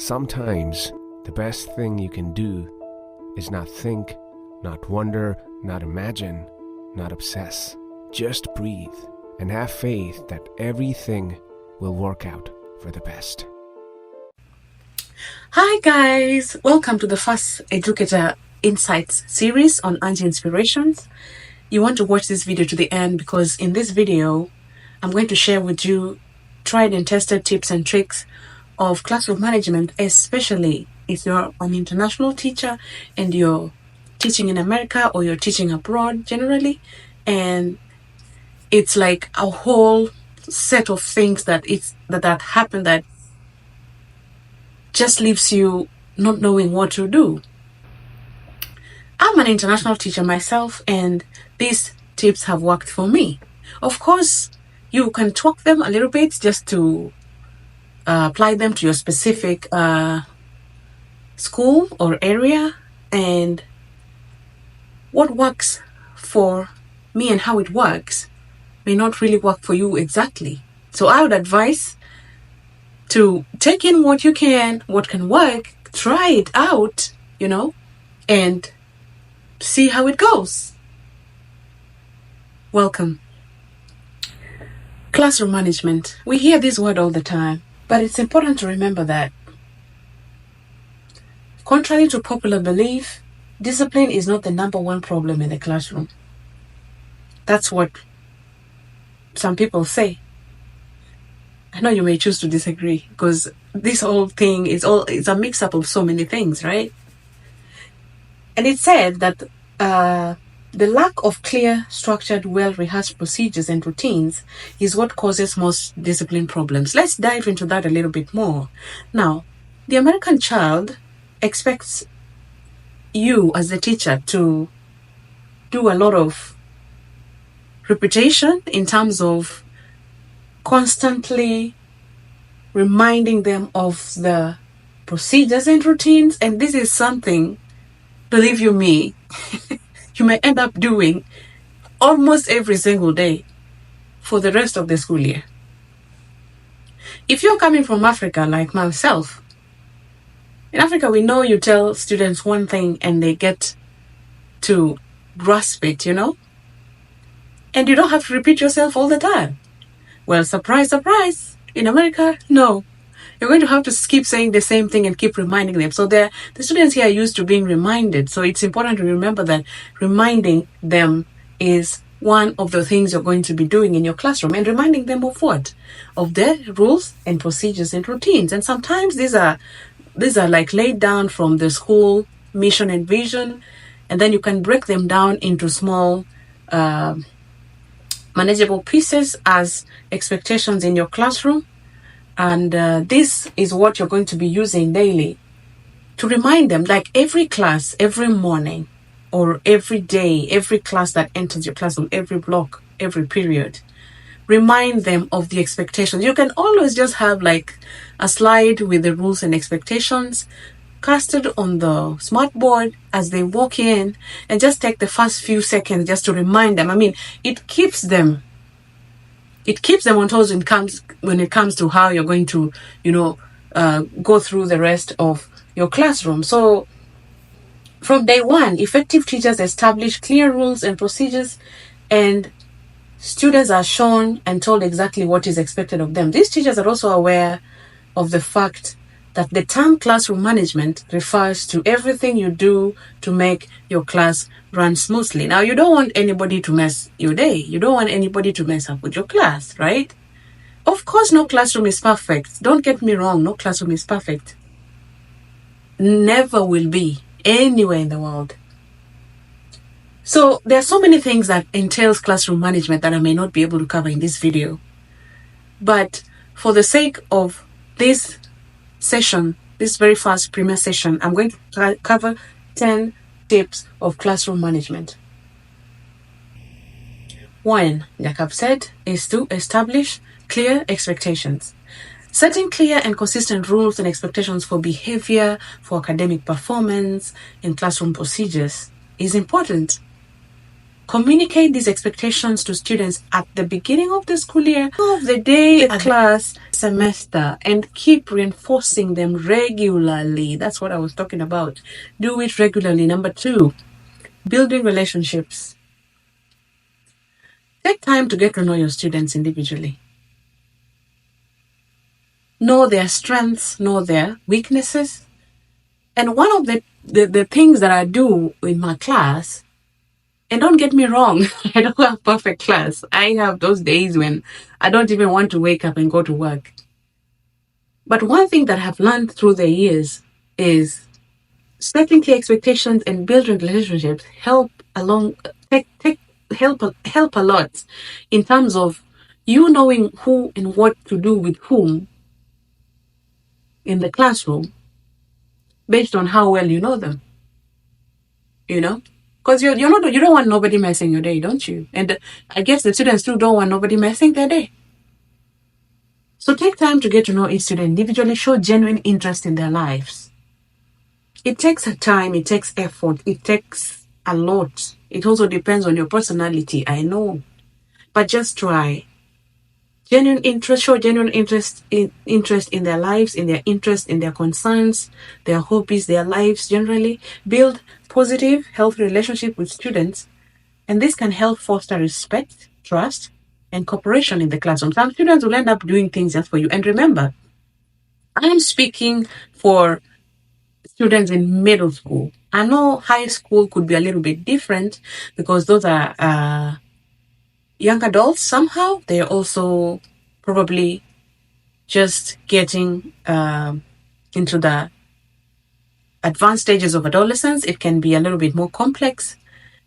Sometimes the best thing you can do is not think, not wonder, not imagine, not obsess. Just breathe and have faith that everything will work out for the best. Hi guys, welcome to the first Educator Insights series on Angie Inspirations. You want to watch this video to the end because in this video, I'm going to share with you tried and tested tips and tricks of classroom management, especially if you're an international teacher and you're teaching in America or you're teaching abroad generally, and it's like a whole set of things that happen that just leaves you not knowing what to do. I'm an international teacher myself, and these tips have worked for me. Of course, you can tweak them a little bit just to apply them to your specific school or area, and what works for me and how it works may not really work for you exactly. So I would advise to take in what you can, what can work, try it out, and see how it goes. Welcome. Classroom management. We hear this word all the time, but it's important to remember that, contrary to popular belief, discipline is not the number one problem in the classroom. That's what some people say. I know you may choose to disagree because this whole thing it's a mix-up of so many things, right? And it said that the lack of clear, structured, well-rehearsed procedures and routines is what causes most discipline problems. Let's dive into that a little bit more. Now, the American child expects you as the teacher to do a lot of repetition in terms of constantly reminding them of the procedures and routines. And this is something, believe you me, you may end up doing almost every single day for the rest of the school year. If you're coming from Africa like myself, in Africa we know you tell students one thing and they get to grasp it, and you don't have to repeat yourself all the time. Well, surprise, surprise. In America, no. You're going to have to keep saying the same thing and keep reminding them. So the students here are used to being reminded. So it's important to remember that reminding them is one of the things you're going to be doing in your classroom. And reminding them of what? Of their rules and procedures and routines. And sometimes these are like laid down from the school mission and vision. And then you can break them down into small manageable pieces as expectations in your classroom. And this is what you're going to be using daily to remind them, like every class, every morning or every day, every class that enters your classroom, every block, every period, remind them of the expectations. You can always just have like a slide with the rules and expectations casted on the smart board as they walk in, and just take the first few seconds just to remind them. I mean, it keeps them on toes when it comes to how you're going to, go through the rest of your classroom. So from day one, effective teachers establish clear rules and procedures, and students are shown and told exactly what is expected of them. These teachers are also aware of the fact that the term classroom management refers to everything you do to make your class run smoothly. Now, you don't want anybody to mess your day. You don't want anybody to mess up with your class, right? Of course, no classroom is perfect. Don't get me wrong. No classroom is perfect. Never will be anywhere in the world. So there are so many things that entails classroom management that I may not be able to cover in this video. But for the sake of this session, this very first premier session, I'm going to cover 10 tips of classroom management. 1, like I've said, is to establish clear expectations. Setting clear and consistent rules and expectations for behavior, for academic performance, and classroom procedures is important. Communicate these expectations to students at the beginning of the school year, of the day, the class, semester, and keep reinforcing them regularly. That's what I was talking about. Do it regularly. Number 2, building relationships. Take time to get to know your students individually. Know their strengths, know their weaknesses. And one of the things that I do in my class, and don't get me wrong, I don't have perfect class. I have those days when I don't even want to wake up and go to work. But one thing that I've learned through the years is setting clear expectations and building relationships help a lot in terms of you knowing who and what to do with whom in the classroom based on how well you know them. You know? Because you don't want nobody messing your day, don't you? And I guess the students too don't want nobody messing their day. So take time to get to know each student individually, show genuine interest in their lives. It takes a time, it takes effort, it takes a lot. It also depends on your personality, I know. But just try. Genuine interest, show genuine interest in their lives, in their interest, in their concerns, their hobbies, their lives generally. Build positive, healthy relationship with students, and this can help foster respect, trust, and cooperation in the classroom. Some students will end up doing things just for you. And remember, I'm speaking for students in middle school. I know high school could be a little bit different because those are young adults somehow. They're also probably just getting into the advanced stages of adolescence. It can be a little bit more complex,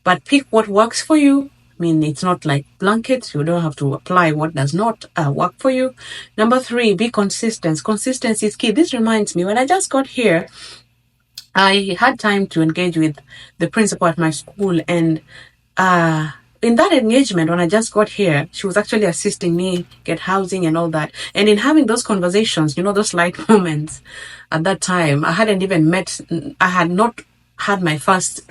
but pick what works for you. I mean, it's not like blankets. You don't have to apply what does not work for you. Number 3, be consistent. Consistency is key. This reminds me, when I just got here, I had time to engage with the principal at my school, and in that engagement, when I just got here, she was actually assisting me get housing and all that. And in having those conversations, those light moments at that time, I had not had my first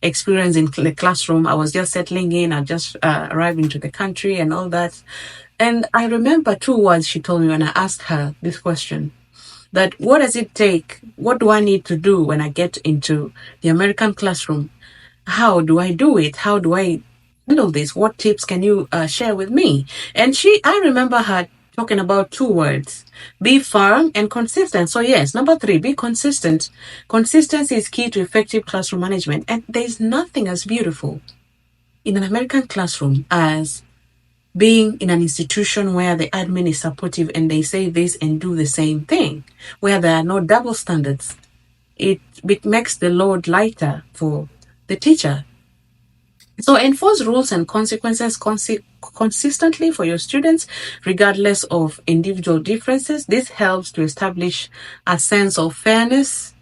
experience in the classroom. I was just settling in. I just arrived into the country and all that. And I remember 2 words she told me when I asked her this question. That what does it take? What do I need to do when I get into the American classroom? How do I do it? How do I handle this? What tips can you share with me? And I remember her talking about 2 words: be firm and consistent. So yes, number 3, be consistent. Consistency is key to effective classroom management. And there's nothing as beautiful in an American classroom as being in an institution where the admin is supportive and they say this and do the same thing, where there are no double standards. It makes the load lighter for the teacher. So enforce rules and consequences consistently for your students, regardless of individual differences. This helps to establish a sense of fairness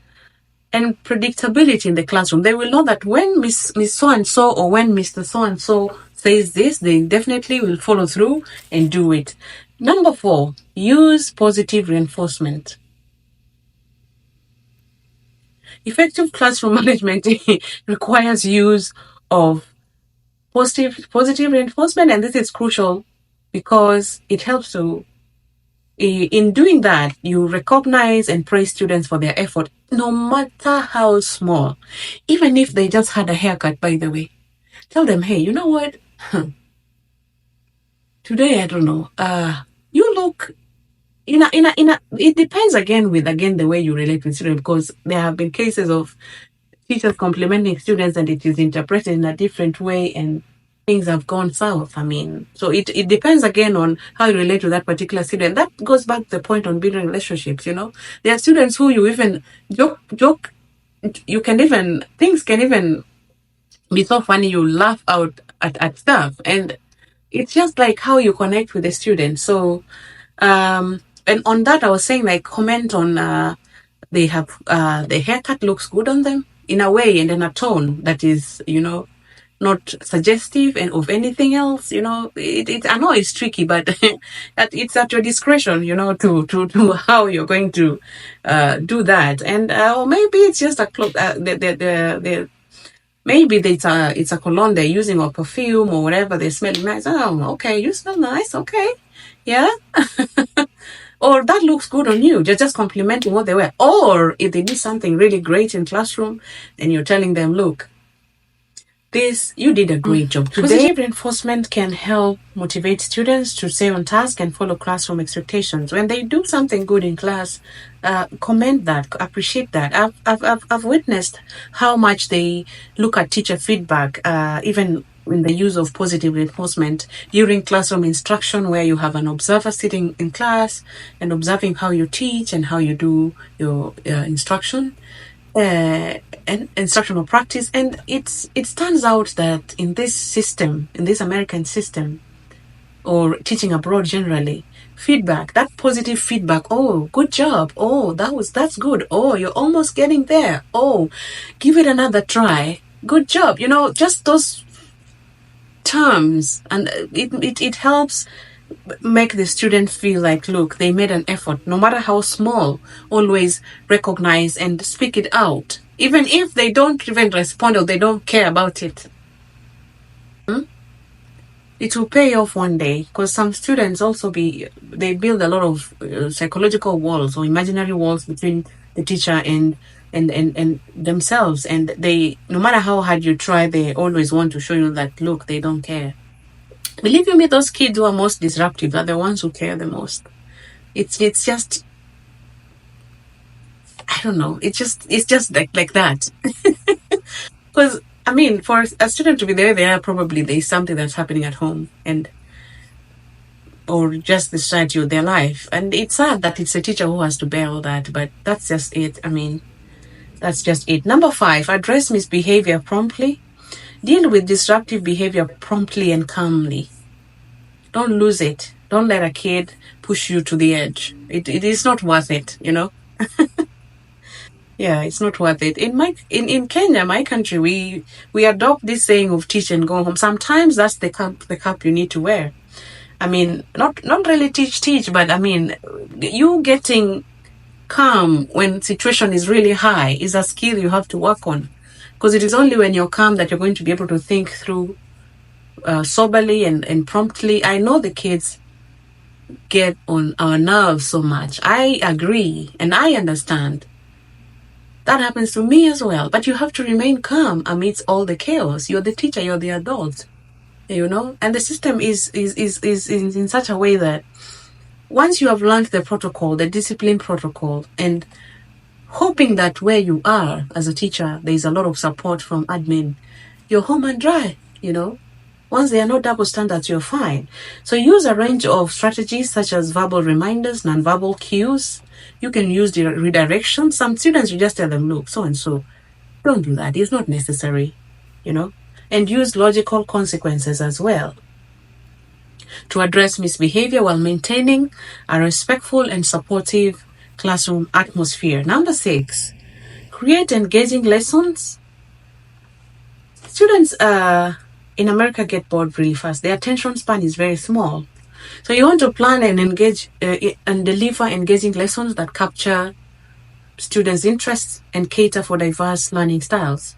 and predictability in the classroom. They will know that when Miss So-and-so or when Mr. So-and-so says this, they definitely will follow through and do it. Number 4, use positive reinforcement. Effective classroom management requires use of positive reinforcement, and this is crucial because it helps to, in doing that, you recognize and praise students for their effort, no matter how small. Even if they just had a haircut, by the way, tell them, hey, you know what? Today, I don't know. You look it depends again the way you relate with students, because there have been cases of teachers complimenting students and it is interpreted in a different way and things have gone south. I mean, so it depends again on how you relate to that particular student. That goes back to the point on building relationships. There are students who you even joke, things can even be so funny you laugh out at stuff, and it's just like how you connect with the student. So and on that, I was saying, like, comment on they have the haircut looks good on them in a way and in a tone that is, not suggestive and of anything else. I know it's tricky, but it's at your discretion, to how you're going to do that. And or maybe it's just a cloth. Maybe it's a cologne they're using or perfume or whatever. They're smelling nice. Oh, okay, you smell nice. Okay, yeah. Or that looks good on you. You're just complimenting what they wear. Or if they did something really great in classroom, then you're telling them, look, you did a great job. Positive reinforcement can help motivate students to stay on task and follow classroom expectations. When they do something good in class, comment that, appreciate that. I've witnessed how much they look at teacher feedback, even in the use of positive reinforcement during classroom instruction, where you have an observer sitting in class and observing how you teach and how you do your instruction. And instructional practice, and it turns out that in this system, in this American system, or teaching abroad generally, feedback, that positive feedback, oh, good job, oh, that's good, oh, you're almost getting there, oh, give it another try, good job, just those terms, and it helps make the student feel like, look, they made an effort, no matter how small. Always recognize and speak it out, even if they don't even respond or they don't care about it. It will pay off one day, because some students also they build a lot of psychological walls or imaginary walls between the teacher and themselves, and they, no matter how hard you try, they always want to show you that, look, they don't care. Believe you me, those kids who are most disruptive are the ones who care the most. It's just, I don't know. It's just like that. Because I mean, for a student to be there probably there's something that's happening at home, or just the strategy of their life. And it's sad that it's a teacher who has to bear all that, but that's just it. I mean, that's just it. Number 5, address misbehavior promptly. Deal with disruptive behavior promptly and calmly. Don't lose it. Don't let a kid push you to the edge. It is not worth it, Yeah, it's not worth it. In Kenya, my country, we adopt this saying of teach and go home. Sometimes that's the cap you need to wear. I mean, not really teach, but I mean, you getting calm when situation is really high is a skill you have to work on, because it is only when you're calm that you're going to be able to think through soberly and promptly. I know the kids get on our nerves so much. I agree and I understand. That happens to me as well. But you have to remain calm amidst all the chaos. You're the teacher, you're the adult, and the system is in such a way that once you have learned the protocol, the discipline protocol, and hoping that where you are as a teacher, there's a lot of support from admin, you're home and dry, Once there are no double standards, you're fine. So use a range of strategies such as verbal reminders, nonverbal cues. You can use the redirection. Some students, you just tell them, look, so-and-so, don't do that. It's not necessary, And use logical consequences as well to address misbehavior while maintaining a respectful and supportive classroom atmosphere. Number 6, create engaging lessons. Students in America get bored really fast. Their attention span is very small. So you want to plan and engage and deliver engaging lessons that capture students' interests and cater for diverse learning styles.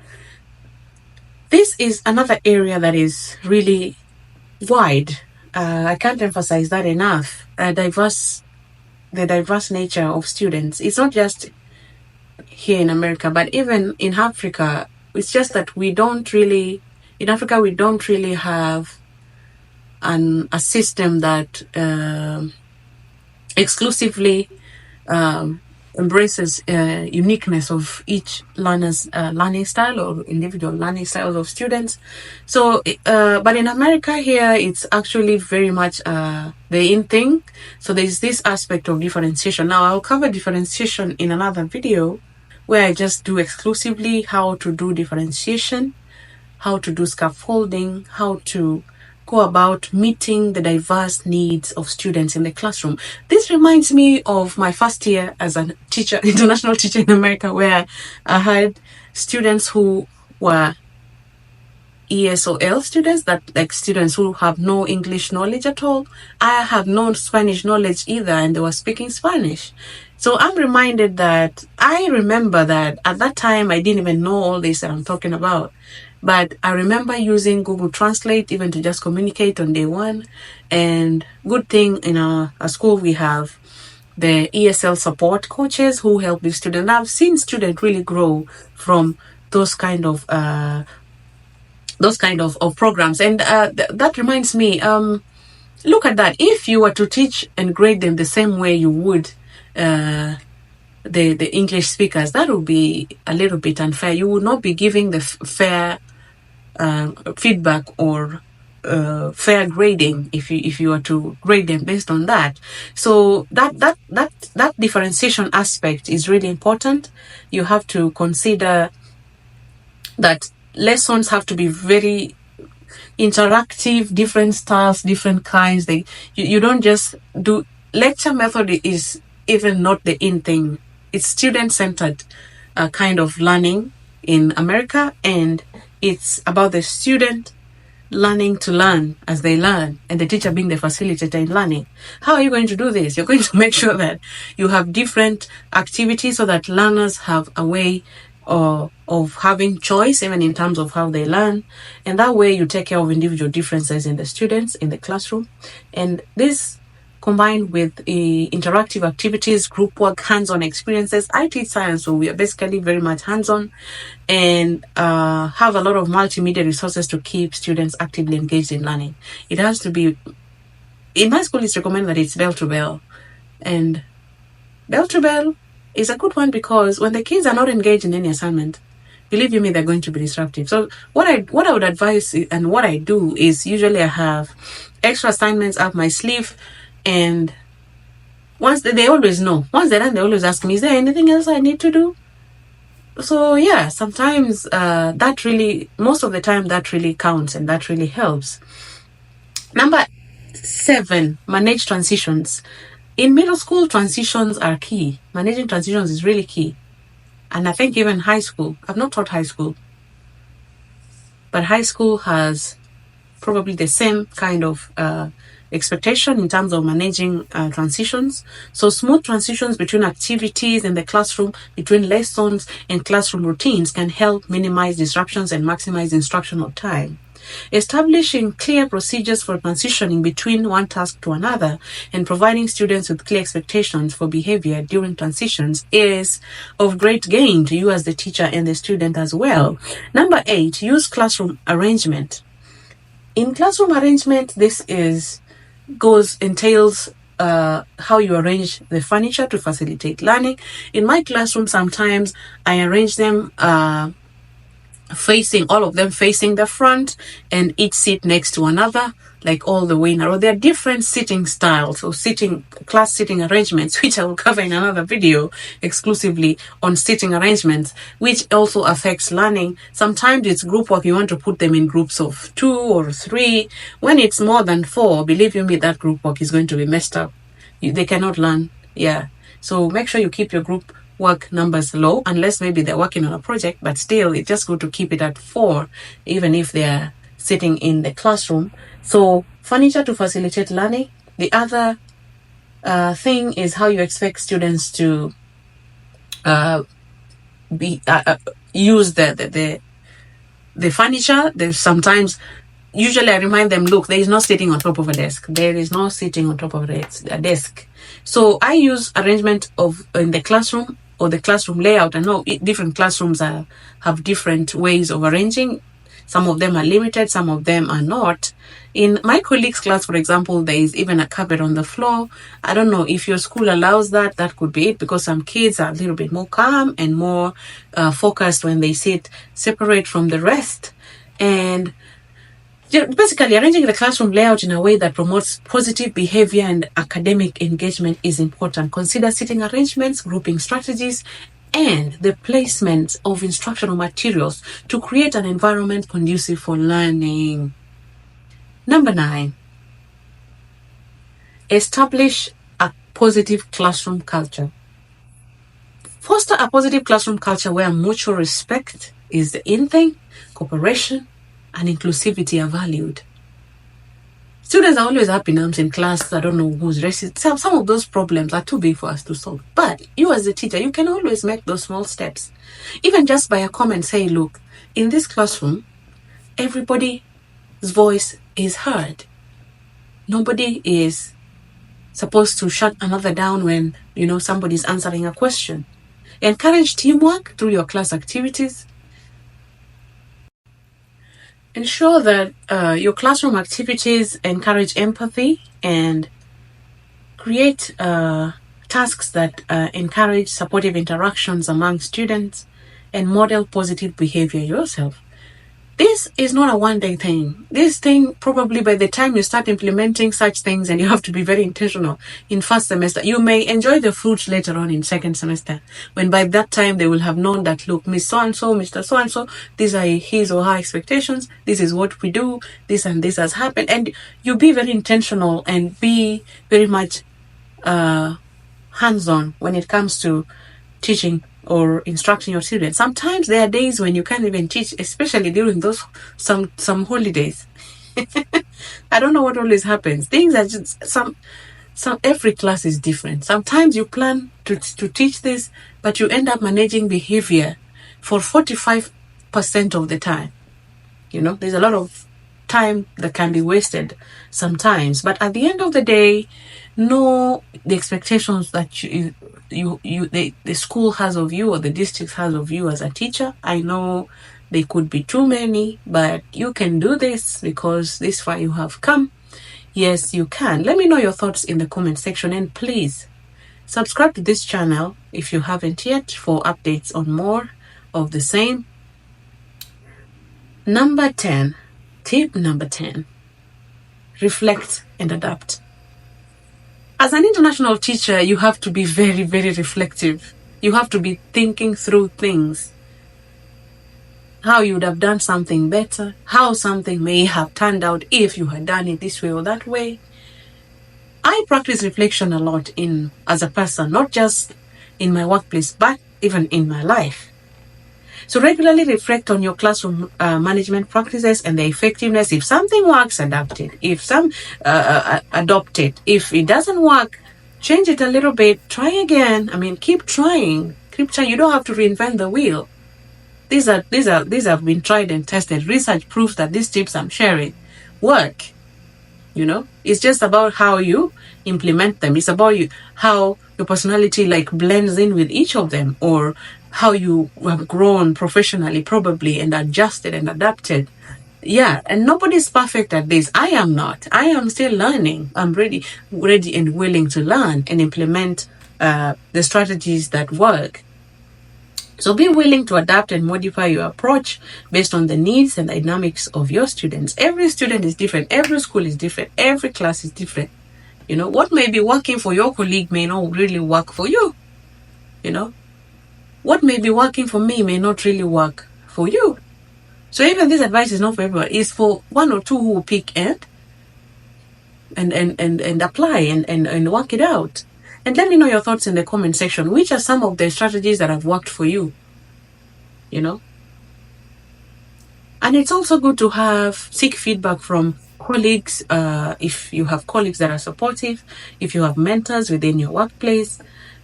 This is another area that is really wide. I can't emphasize that enough. The diverse nature of students. It's not just here in America, but even in Africa. It's just that in Africa, we don't really have a system that exclusively embraces uniqueness of each learner's learning style or individual learning styles of students. So, but in America here, it's actually very much the in thing. So there's this aspect of differentiation. Now, I'll cover differentiation in another video where I just do exclusively how to do differentiation, how to do scaffolding, how to go about meeting the diverse needs of students in the classroom. This reminds me of my first year as a teacher, international teacher in America, where I had students who were ESOL students, students who have no English knowledge at all. I have no Spanish knowledge either, and they were speaking Spanish. So I'm reminded that I remember that at that time I didn't even know all this that I'm talking about. But I remember using Google Translate even to just communicate on day one. And good thing in our school we have the ESL support coaches who help the student. I've seen students really grow from those kind of programs. And that reminds me, look at that. If you were to teach and grade them the same way you would the English speakers, that would be a little bit unfair. You would not be giving the fair feedback or fair grading if you were to grade them based on that. So that differentiation aspect is really important. You have to consider that lessons have to be very interactive, different styles, different kinds. You don't just do lecture method is even not the in thing. It's student-centered kind of learning in America, and it's about the student learning to learn as they learn, and the teacher being the facilitator in learning. How are you going to do this? You're going to make sure that you have different activities so that learners have a way of having choice, even in terms of how they learn. And that way you take care of individual differences in the students in the classroom. And this combined with interactive activities, group work, hands-on experiences. I teach science, so we are basically very much hands-on, and have a lot of multimedia resources to keep students actively engaged in learning. It has to be, in my school, it's recommended that it's bell to bell. And bell to bell is a good one because when the kids are not engaged in any assignment, believe you me, they're going to be disruptive. So what I would advise and what I do is usually I have extra assignments up my sleeve. And once they always know, once they're done, they always ask me, is there anything else I need to do? So yeah, sometimes that really, most of the time, that really counts and that really helps. Number 7, manage transitions. In middle school, transitions are key. Managing transitions is really key. And I think even high school, I've not taught high school, but high school has probably the same kind of expectation in terms of managing transitions. So smooth transitions between activities in the classroom, between lessons and classroom routines can help minimize disruptions and maximize instructional time. Establishing clear procedures for transitioning between one task to another and providing students with clear expectations for behavior during transitions is of great gain to you as the teacher and the student as well. Number 8, use classroom arrangement. In classroom arrangement, this entails how you arrange the furniture to facilitate learning. In my classroom, sometimes I arrange them all of them facing the front, and each seat next to another, like all the way in a row. There are different sitting styles or class sitting arrangements, which I will cover in another video exclusively on sitting arrangements, which also affects learning. Sometimes it's group work. You want to put them in groups of 2 or 3. When it's more than 4, believe you me, that group work is going to be messed up. They cannot learn. Yeah. So make sure you keep your group work numbers low, unless maybe they're working on a project, but still it's just good to keep it at 4, even if they're sitting in the classroom. So furniture to facilitate learning. The other thing is how you expect students to use the furniture. There's sometimes, usually I remind them, look, there is no sitting on top of a desk. There is no sitting on top of a desk. So I use arrangement in the classroom or the classroom layout. I know different classrooms have different ways of arranging. Some of them are limited, some of them are not. In my colleague's class, for example, there is even a carpet on the floor. I don't know if your school allows that. That could be it, because some kids are a little bit more calm and more focused when they sit separate from the rest. And basically, arranging the classroom layout in a way that promotes positive behavior and academic engagement is important. Consider sitting arrangements, grouping strategies, and the placement of instructional materials to create an environment conducive for learning. Number 9, establish a positive classroom culture. Foster a positive classroom culture where mutual respect is the in thing, cooperation, and inclusivity are valued. Students are always up in arms in class. I don't know who's racist. Some of those problems are too big for us to solve. But you as a teacher, you can always make those small steps. Even just by a comment, say, look, in this classroom, everybody's voice is heard. Nobody is supposed to shut another down when, somebody's answering a question. Encourage teamwork through your class activities. Ensure that your classroom activities encourage empathy and create tasks that encourage supportive interactions among students and model positive behavior yourself. This is not a one-day thing. This thing, probably by the time you start implementing such things, and you have to be very intentional in first semester, you may enjoy the fruits later on in second semester, when by that time they will have known that, look, Miss So-and-so, Mr. So-and-so, these are his or her expectations, this is what we do, this and this has happened, and you be very intentional and be very much hands-on when it comes to teaching or instructing your students. Sometimes there are days when you can't even teach, especially during those some holidays. I don't know what always happens. Things are just some every class is different. Sometimes you plan to teach this, but you end up managing behavior for 45% of the time. There's a lot of time that can be wasted sometimes, but at the end of the day, know the expectations that the school has of you or the district has of you as a teacher. I know they could be too many, but you can do this because this far you have come. Yes, you can. Let me know your thoughts in the comment section, and please subscribe to this channel if you haven't yet for updates on more of the same. Tip number 10, reflect and adapt. As an international teacher, you have to be very, very reflective. You have to be thinking through things. How you would have done something better, how something may have turned out if you had done it this way or that way. I practice reflection a lot as a person, not just in my workplace, but even in my life. So regularly reflect on your classroom management practices and their effectiveness. If something works, adapt it. If adopt it. If it doesn't work, change it a little bit. Try again. Keep trying. Keep trying. You don't have to reinvent the wheel. These have been tried and tested. Research proves that these tips I'm sharing work. It's just about how you implement them. It's about how your personality blends in with each of them, or how you have grown professionally probably and adjusted and adapted. Yeah, and nobody's perfect at this. I am not. I am still learning. I'm ready and willing to learn and implement the strategies that work. So be willing to adapt and modify your approach based on the needs and dynamics of your students. Every student is different. Every school is different. Every class is different. What may be working for your colleague may not really work for you. What may be working for me may not really work for you. So even this advice is not for everyone. It's for one or two who will pick and apply and work it out. And let me know your thoughts in the comment section. Which are some of the strategies that have worked for you? And it's also good to seek feedback from colleagues, if you have colleagues that are supportive, if you have mentors within your workplace,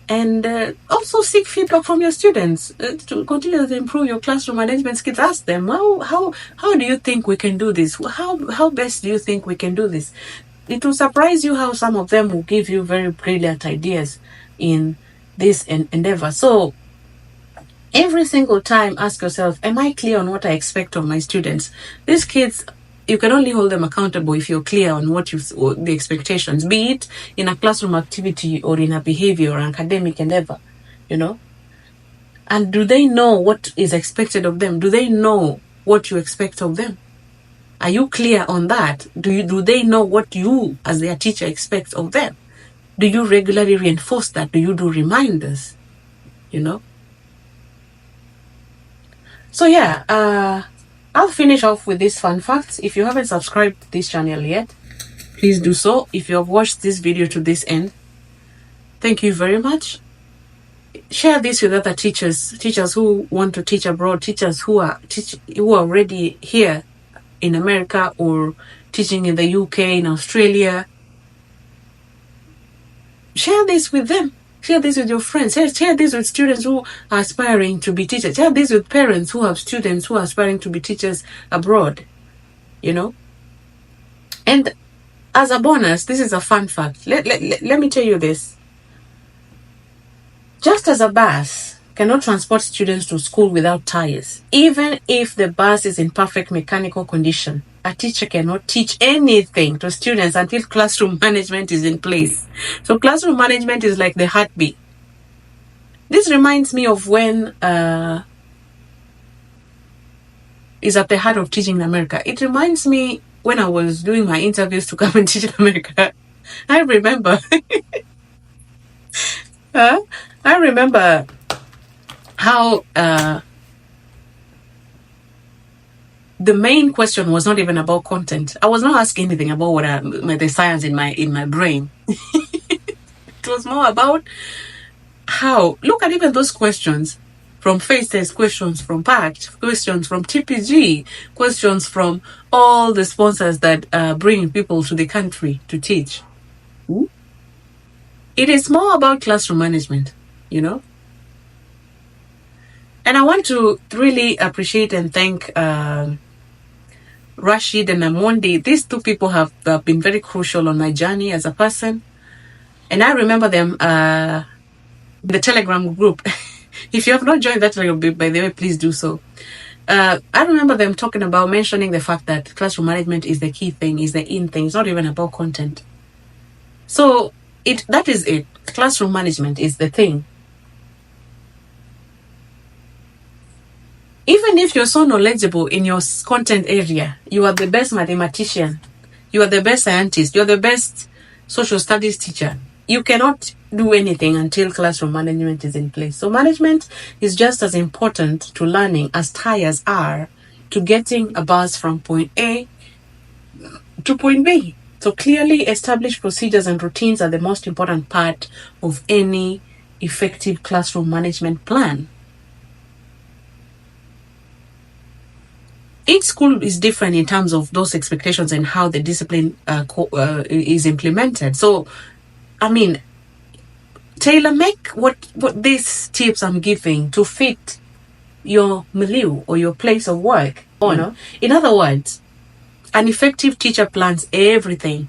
and also seek feedback from your students to continue to improve your classroom management skills. Ask them, how do you think we can do this? How best do you think we can do this? It will surprise you how some of them will give you very brilliant ideas in this endeavor. So every single time, ask yourself, am I clear on what I expect of my students? These kids, you can only hold them accountable if you're clear on the expectations, be it in a classroom activity or in a behavior or academic endeavor, And do they know what is expected of them? Do they know what you expect of them? Are you clear on that? Do they know what you, as their teacher, expect of them? Do you regularly reinforce that? Do you do reminders? So yeah, I'll finish off with these fun facts. If you haven't subscribed to this channel yet, please do so. If you have watched this video to this end, thank you very much. Share this with other teachers who want to teach abroad, teachers who are already here in America, or teaching in the UK, in Australia. Share this with them. Share this with your friends. Share this with students who are aspiring to be teachers. Share this with parents who have students who are aspiring to be teachers abroad. And as a bonus, this is a fun fact. Let me tell you this. Just as a bus cannot transport students to school without tires, even if the bus is in perfect mechanical condition, a teacher cannot teach anything to students until classroom management is in place. So classroom management is like the heartbeat. This reminds me of when is at the heart of teaching in America. It reminds me when I was doing my interviews to come and teach in America. I remember how the main question was not even about content. I was not asking anything about the science in my brain. It was more about how, look at even those questions from Face Test, questions from PACT, questions from TPG, questions from all the sponsors that bring people to the country to teach. It is more about classroom management, And I want to really appreciate and thank Rashid and Amondi. These two people have been very crucial on my journey as a person. And I remember them the Telegram group. If you have not joined that Telegram group, by the way, please do so. I remember them mentioning the fact that classroom management is the key thing, is the in thing. It's not even about content. So that is it. Classroom management is the thing. Even if you're so knowledgeable in your content area, you are the best mathematician, you are the best scientist, you're the best social studies teacher, you cannot do anything until classroom management is in place. So management is just as important to learning as tires are to getting a bus from point A to point B. So clearly established procedures and routines are the most important part of any effective classroom management plan. Each school is different in terms of those expectations and how the discipline is implemented. So, tailor make what these tips I'm giving to fit your milieu or your place of work. In other words, an effective teacher plans everything.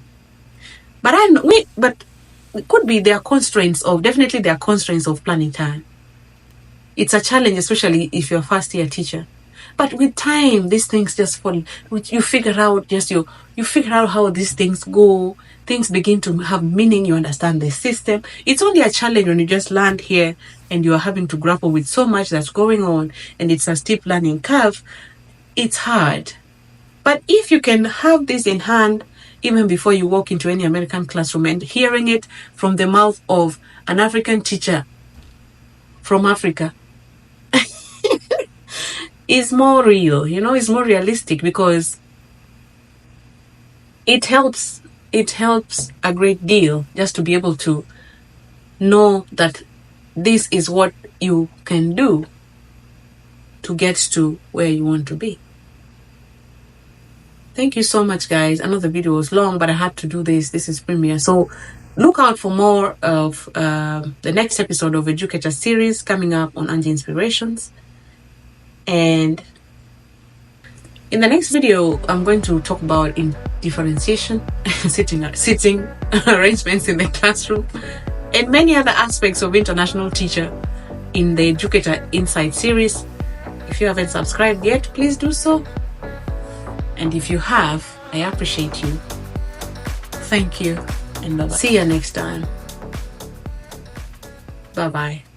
But it could be definitely there are constraints of planning time. It's a challenge, especially if you're a first year teacher. But with time, these things just fall. You figure out you figure out how these things go. Things begin to have meaning. You understand the system. It's only a challenge when you just land here and you are having to grapple with so much that's going on, and it's a steep learning curve. It's hard. But if you can have this in hand even before you walk into any American classroom, and hearing it from the mouth of an African teacher from Africa, is more real, it's more realistic, because it helps a great deal just to be able to know that this is what you can do to get to where you want to be. Thank you so much, guys. I know the video was long, but I had to do this. This is premiere. So look out for more of the next episode of Educator series coming up on Angie Inspirations. And in the next video, I'm going to talk about differentiation, sitting arrangements in the classroom, and many other aspects of international teacher in the Educator Insight series. If you haven't subscribed yet, please do so. And if you have, I appreciate you. Thank you, and bye-bye. See you next time. Bye-bye.